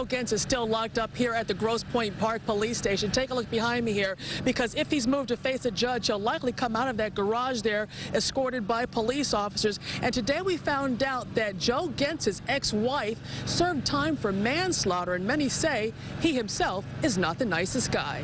Joe Gentz is still locked up here at the Grosse Pointe Park Police Station. Take a look behind me here, because if he's moved to face a judge, he'll likely come out of that garage there escorted by police officers. And today we found out that Joe Gentz's ex-wife served time for manslaughter, and many say he himself is not the nicest guy.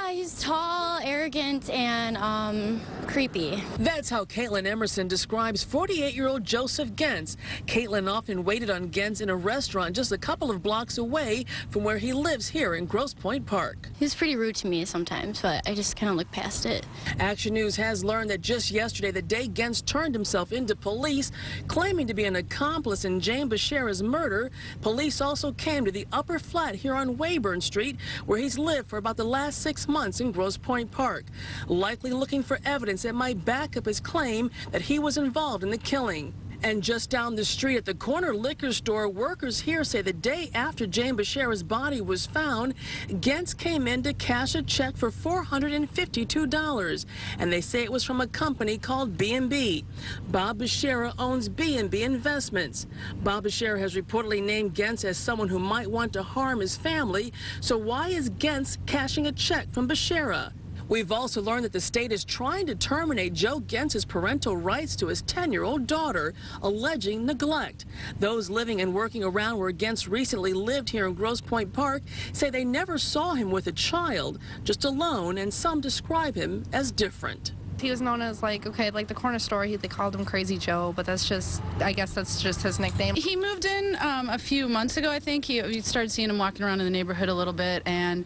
He's tall, arrogant, and creepy. That's how Caitlin Emerson describes 48-year-old Joseph Gentz. Caitlin often waited on Gentz in a restaurant just a couple of blocks away from where he lives here in Grosse Pointe Park. He's pretty rude to me sometimes, but I just kind of look past it. Action News has learned that just yesterday, the day Gentz turned himself into police, claiming to be an accomplice in Jane Bashara's murder, police also came to the upper flat here on Weyburn Street, where he's lived for about the last 6 months in Grosse Pointe Park, likely looking for evidence that might back up his claim that he was involved in the killing. And just down the street at the corner liquor store, workers here say the day after Jane Bashara's body was found, Gentz came in to cash a check for $452, and they say it was from a company called B&B. Bob Bashara owns B&B Investments. Bob Bashara has reportedly named Gentz as someone who might want to harm his family, so why is Gentz cashing a check from Bashara? We've also learned that the state is trying to terminate Joe Gentz's parental rights to his 10-year-old daughter, alleging neglect. Those living and working around where Gentz recently lived here in Grosse Pointe Park say they never saw him with a child, just alone, and some describe him as different. He was known as, like the corner store, they called him Crazy Joe, but that's just, I guess that's just his nickname. He moved in a few months ago, I think. We started seeing him walking around in the neighborhood a little bit, and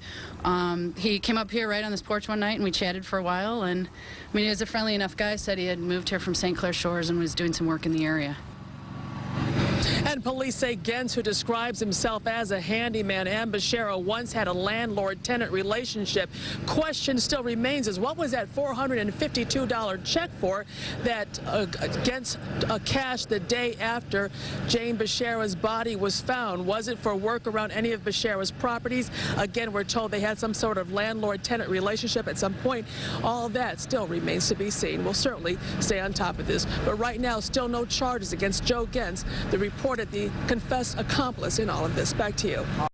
he came up here right on this porch one night, and we chatted for a while, and I mean, he was a friendly enough guy. Said he had moved here from St. Clair Shores and was doing some work in the area. And police say Gentz, who describes himself as a handyman, and Bashara once had a landlord-tenant relationship. Question still remains is what was that $452 check for that Gentz cashed the day after Jane Bashara's body was found? Was it for work around any of Bashara's properties? Again, we're told they had some sort of landlord-tenant relationship at some point. All of that still remains to be seen. We'll certainly stay on top of this. But right now, still no charges against Joe Gentz, the reported the confessed accomplice in all of this. Back to you.